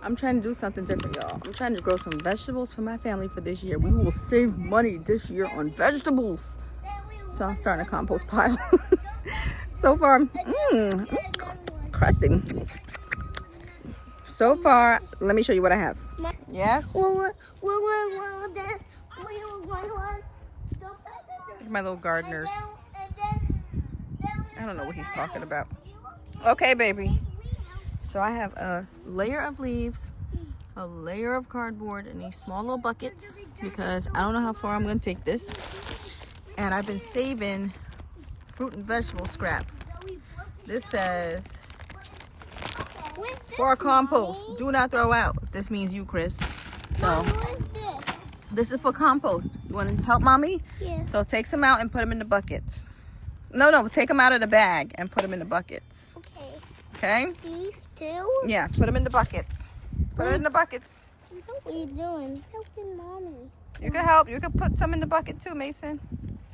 I'm trying to do something different, y'all. I'm trying to grow some vegetables for my family for this year. We will save money this year on vegetables. So I'm starting a compost pile. So far, crusting. So far, let me show you what I have. Yes? My little gardeners. I don't know what he's talking about. Okay, baby. So I have a layer of leaves, a layer of cardboard, and these small little buckets because I don't know how far I'm going to take this. And I've been saving fruit and vegetable scraps. This says, for compost, do not throw out. This means you, Chris. So this is for compost. You want to help mommy? Yeah. So take some out and put them in the buckets. No, take them out of the bag and put them in the buckets. Okay. Okay? These two? Yeah, put them in the buckets. Put it in the buckets. What are you doing? Helping mommy. You can help. You can put some in the bucket too, Mason.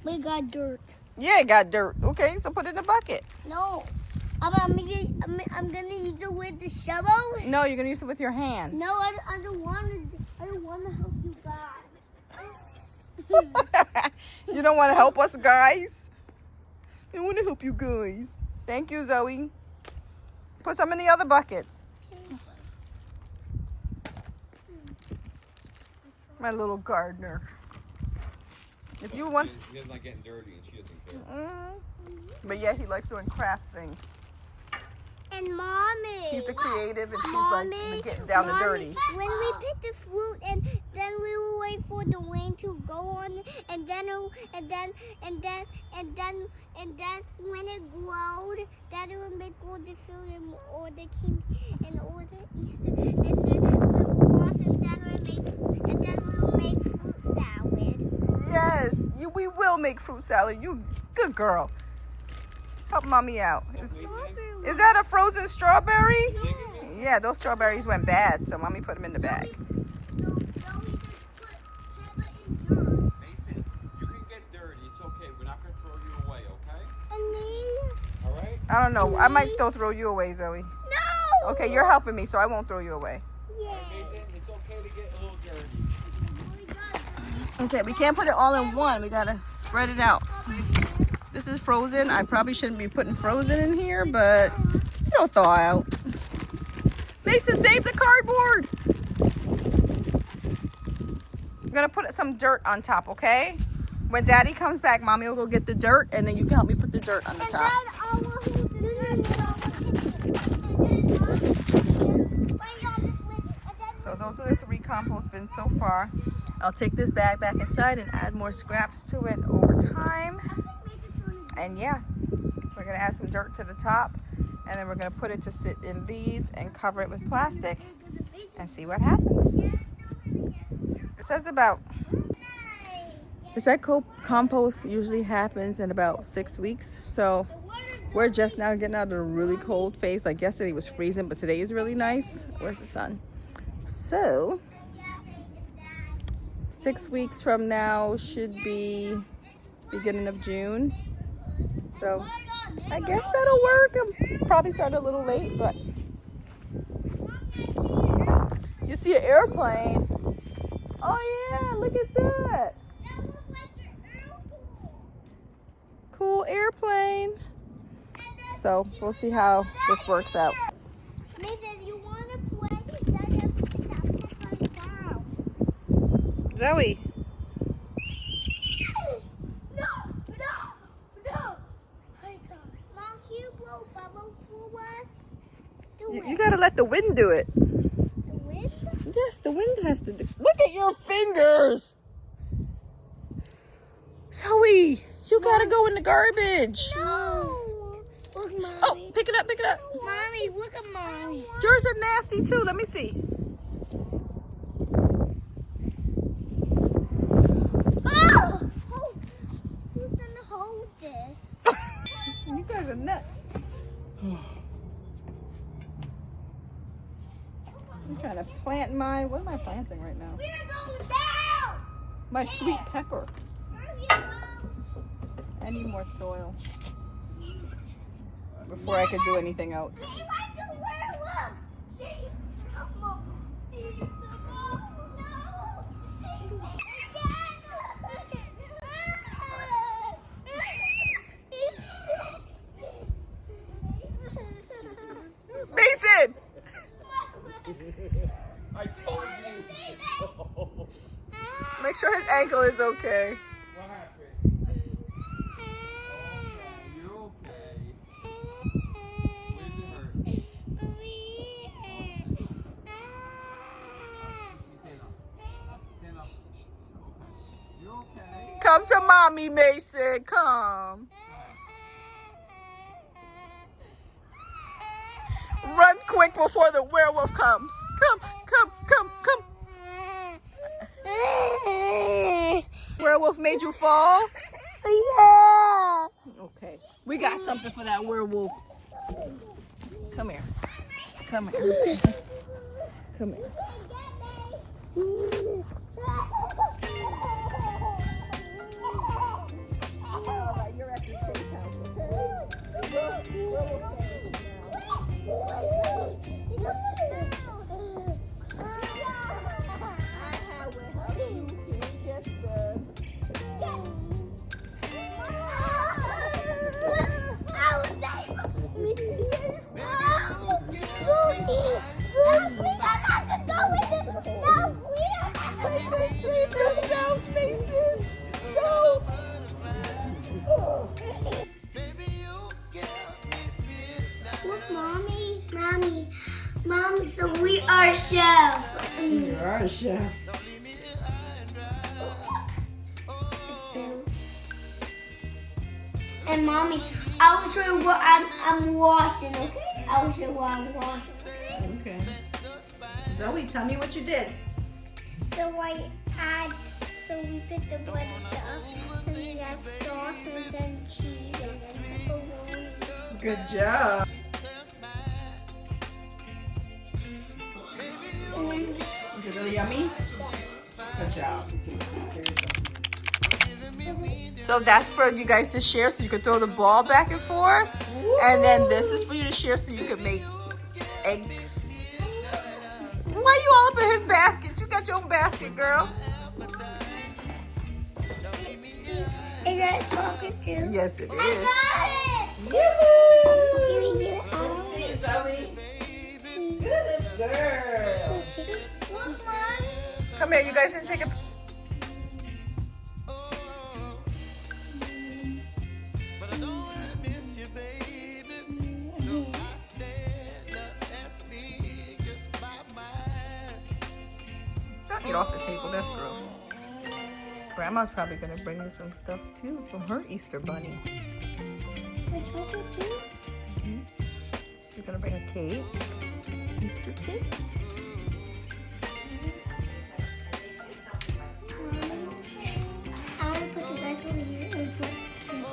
We got dirt. Yeah, it got dirt. Okay, so put it in the bucket. No. I'm gonna use it with the shovel. No, you're gonna use it with your hand. No, I don't want to. I don't want to help you guys. You don't want to help us, guys? I want to help you guys. Thank you, Zoe. Put some in the other buckets. My little gardener. If you want. He doesn't like getting dirty, and she doesn't care. But yeah, he likes doing craft things. And mommy. He's the creative, and she's Mommy, like getting down the dirty. When we pick the fruit, and then we will wait for the rain to go on, and then when it grows, that will make all the food and all the king and all the Easter, and then we will wash, and then we will make fruit salad. Yes, we will make fruit salad. You good girl. Help mommy out. Is that a frozen strawberry? Yeah, those strawberries went bad, so mommy put them in the bag. Mason, you can get dirty. It's okay. We're not going to throw you away, okay? And me? All right? I don't know. I might still throw you away, Zoe. No! Okay, you're helping me, so I won't throw you away. Yeah. Mason, it's okay to get a little dirty. Okay, we can't put it all in one. We gotta spread it out. This is frozen. I probably shouldn't be putting frozen in here, but it'll thaw out. Mason, save the cardboard. I'm gonna put some dirt on top, okay? When Daddy comes back, Mommy will go get the dirt, and then you can help me put the dirt on the top. So those are the 3 compost bins so far. I'll take this bag back inside and add more scraps to it over time. And yeah, we're gonna add some dirt to the top, and then we're gonna put it to sit in these and cover it with plastic and see what happens. It says compost usually happens in about 6 weeks. So we're just now getting out of the really cold phase. Like yesterday was freezing, but today is really nice. Where's the sun? So 6 weeks from now should be beginning of June. So I guess that'll work. I'm probably starting a little late, but you see an airplane. Oh yeah, look at that. Cool airplane. So we'll see how this works out. Zoe. You gotta let the wind do it. The wind? Yes, the wind has to do. Look at your fingers. Zoe, you gotta go in the garbage. No. Look, Mommy. Oh, pick it up, pick it up. Mommy, look at Mommy. Yours are nasty too. Let me see. Oh! Who's gonna hold this? You guys are nuts. I'm trying to plant mine. What am I planting right now? We're going down! My sweet pepper. Where you go? I need more soil before I could do anything else. See, right to where? Look! See? Come on. told you. Make sure his ankle is okay. What happened? Okay, you're okay. Where's it hurt? Stand up. Stand up. You're okay. Come to mommy, Mason. Come. Run quick before the werewolf comes. Come, come, come, come. Werewolf made you fall? Yeah. Okay. We got something for that werewolf. Come here. Come here. Come here. Alright, you're at the safe house, Look, Mommy, so we are chef. You are a chef. And Mommy, I will show you what I'm washing, okay? I will show you what I'm washing. Okay. Zoe, tell me what you did. So we put the butter up, and we got sauce, and then cheese, and then pepperoni. Good job. Is it really yummy? Good job. So that's for you guys to share so you can throw the ball back and forth. And then this is for you to share so you can make eggs. Why you all up in his basket? You got your own basket, girl. Is that chocolate too? Yes, it is. I got it! Yoo-hoo! Can we get it out? See it, Zoe. Good girl. Look, Mom. Come here, you guys can take a... Don't eat off the table, that's gross. Grandma's probably gonna bring you some stuff too from her Easter bunny. The chocolate too? She's gonna bring a cake. Easter cake. I want to put this like over here and put this.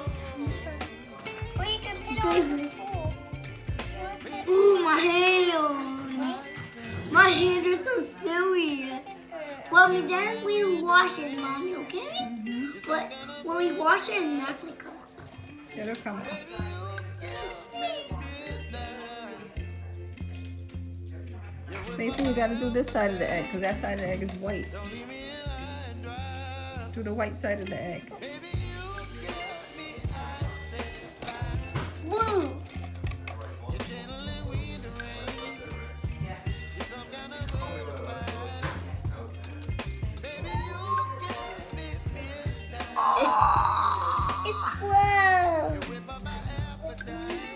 Or you can put it on. Ooh, my hands. My hands are so silly. Well, then we wash it, Mommy, okay? But when we wash it, it's not going to come up. It'll come out. Mason, you gotta do this side of the egg because that side of the egg is white. Do the white side of the egg. Woo! It's 12.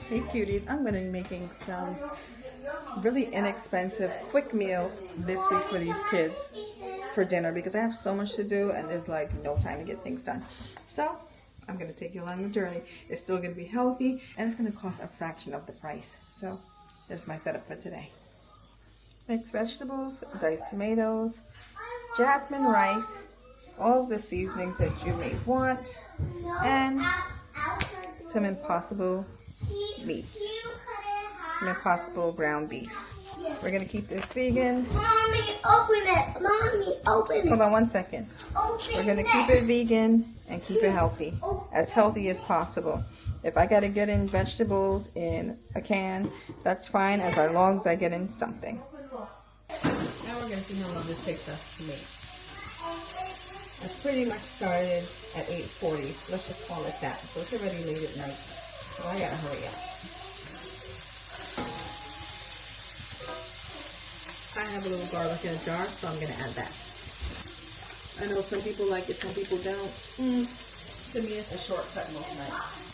Hey cuties, I'm gonna be making some really inexpensive quick meals this week for these kids for dinner because I have so much to do and there's like no time to get things done. So I'm gonna take you along the journey. It's still gonna be healthy and it's gonna cost a fraction of the price. So there's my setup for today. Mixed vegetables, diced tomatoes, jasmine rice, all of the seasonings that you may want, and some Impossible meat. Impossible ground beef. We're gonna keep this vegan. Mommy, open it. Mommy, open it. Hold on one second. We're gonna keep it vegan and keep it healthy. As healthy as possible. If I gotta get in vegetables in a can, that's fine as long as I get in something. Now we're gonna see how long this takes us to make. I pretty much started at 8:40. Let's just call it that. So it's already late at night. So I gotta hurry up. I have a little garlic in a jar, so I'm going to add that. I know some people like it, some people don't. To me, it's a shortcut most nights.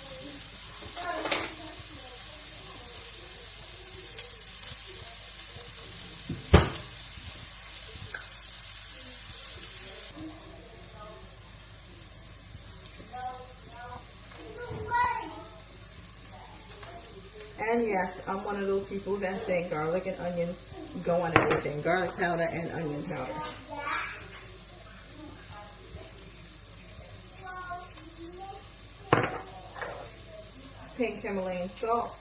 And yes, I'm one of those people that think garlic and onions go on everything. Garlic powder and onion powder. Pink Himalayan salt.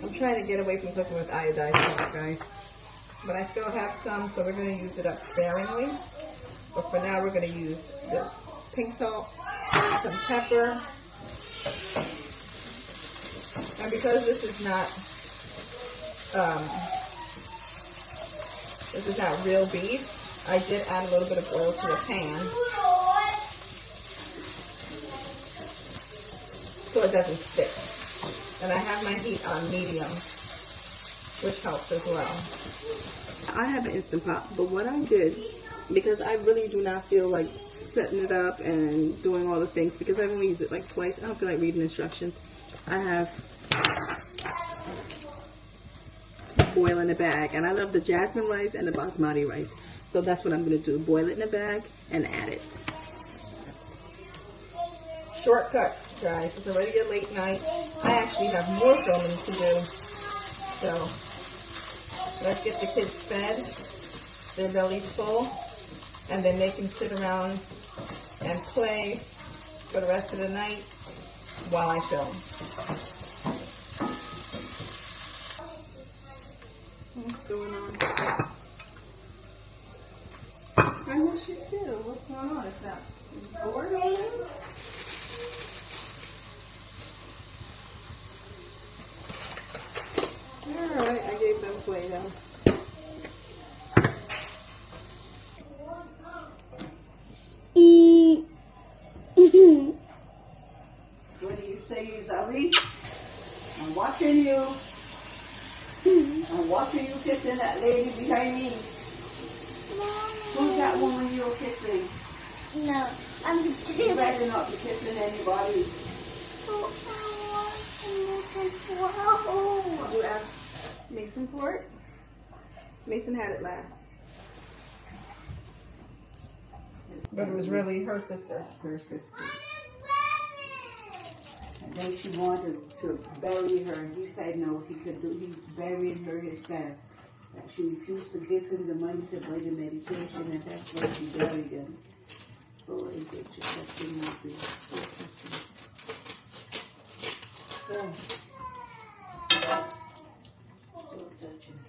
I'm trying to get away from cooking with iodized salt, guys. But I still have some, so we're going to use it up sparingly. But for now, we're going to use the pink salt, some pepper. And because this is not real beef, I did add a little bit of oil to the pan so it doesn't stick. And I have my heat on medium, which helps as well. I have an Instant Pot, but what I did, because I really do not feel like setting it up and doing all the things, because I've only used it like twice. I don't feel like reading instructions. I have boil in a bag, and I love the jasmine rice and the basmati rice, so that's what I'm going to do. Boil it in a bag and add it. Shortcuts, guys. It's already a late night. I actually have more filming to do, so let's get the kids fed, their bellies full, and then they can sit around and play for the rest of the night while I film. What's going on? I miss you too. What's going on? Is that bored over there? Alright, I gave them Play-Doh. What do you say, Zoe? I'm watching you. I'm watching you kissing that lady behind me. Who's that woman you're kissing? No, I'm You better not be kissing anybody. Did you ask Mason for it? Mason had it last. But it was really her sister. Her sister. And then she wanted to bury her. He said no, he buried her himself. That she refused to give him the money to buy the medication, and that's why she buried him. Oh, is it just such a movie? So touching. So touching.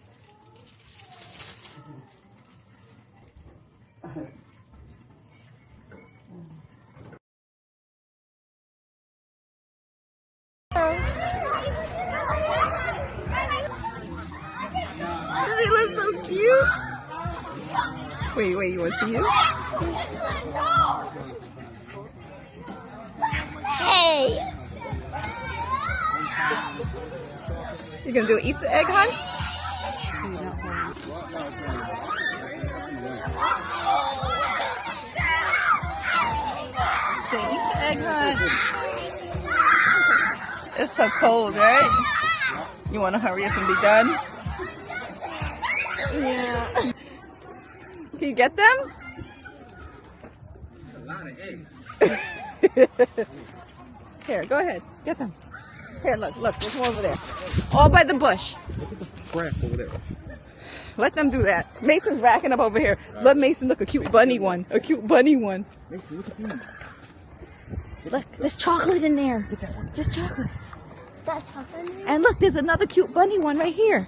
She looks so cute. Wait, you want to see you? Hey! You gonna do an Easter egg hunt? Easter egg hunt. It's so cold, right? You want to hurry up and be done? Yeah. Can you get them? A lot of eggs. Here, go ahead. Get them. Here, look. There's one over there. All by the bush. Look at the grass over there. Let them do that. Mason's racking up over here. Let Mason look a cute bunny one. A cute bunny one. Mason, look at these. Look, there's chocolate in there. Get that one. There's chocolate. Is that chocolate in there? And look, there's another cute bunny one right here.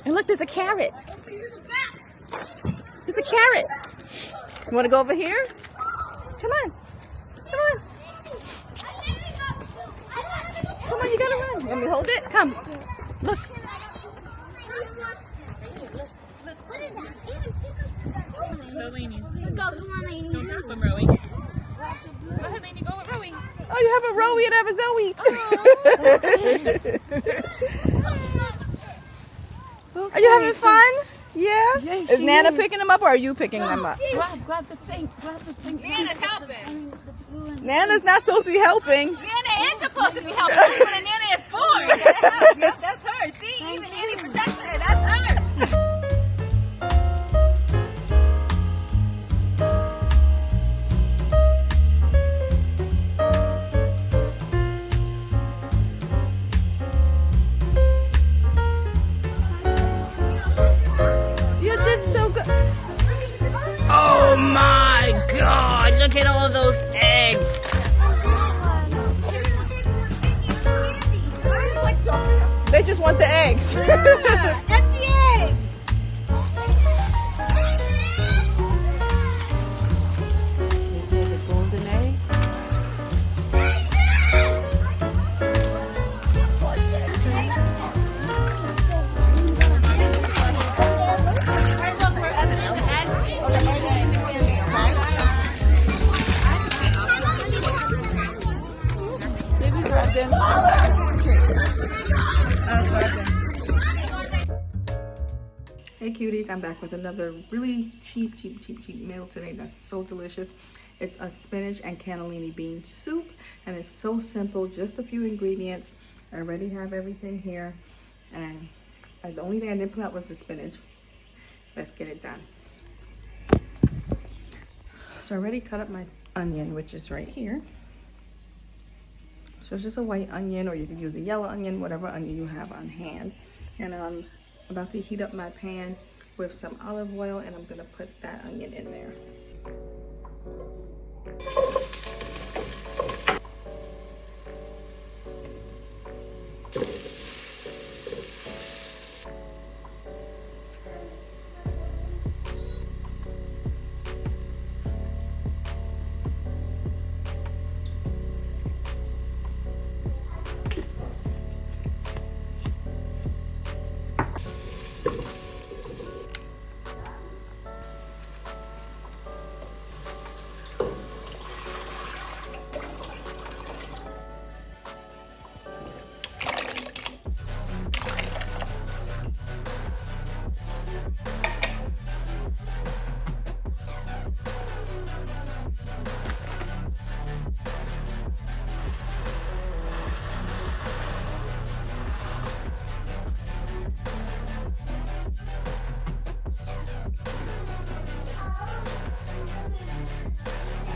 And look, there's a carrot. There's a carrot. You want to go over here? Come on. Come on. Come on, you gotta run. Let me hold it? Come. Look. What is that? Go, Lainey. Go, come on, Lainey. Don't drop them, Rowie. Go ahead, Lainey. Go, Rowie. Oh, you have a Rowie and I have a Zoe. Are you having fun? Yeah? Yes, Is she Nana is. picking them up or are you picking them up? Grab the thing. Nana's helping. Nana's not supposed to be helping. Nana is supposed to be helping. That's what a Nana is for. Yep, that's her. See, even Nanny protects her. That's her. You did so good. Oh my God, look at all those eggs. They just want the eggs. Empty eggs. Is it a golden egg? Maybe grab them. Hey cuties, I'm back with another really cheap meal today that's so delicious. It's a spinach and cannellini bean soup and it's so simple, just a few ingredients. I already have everything here and the only thing I didn't put out was the spinach. Let's get it done. So I already cut up my onion, which is right here. So it's just a white onion, or you could use a yellow onion, whatever onion you have on hand. And I'm about to heat up my pan with some olive oil, and I'm gonna put that onion in there.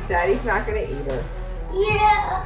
Daddy's not gonna eat her. Yeah.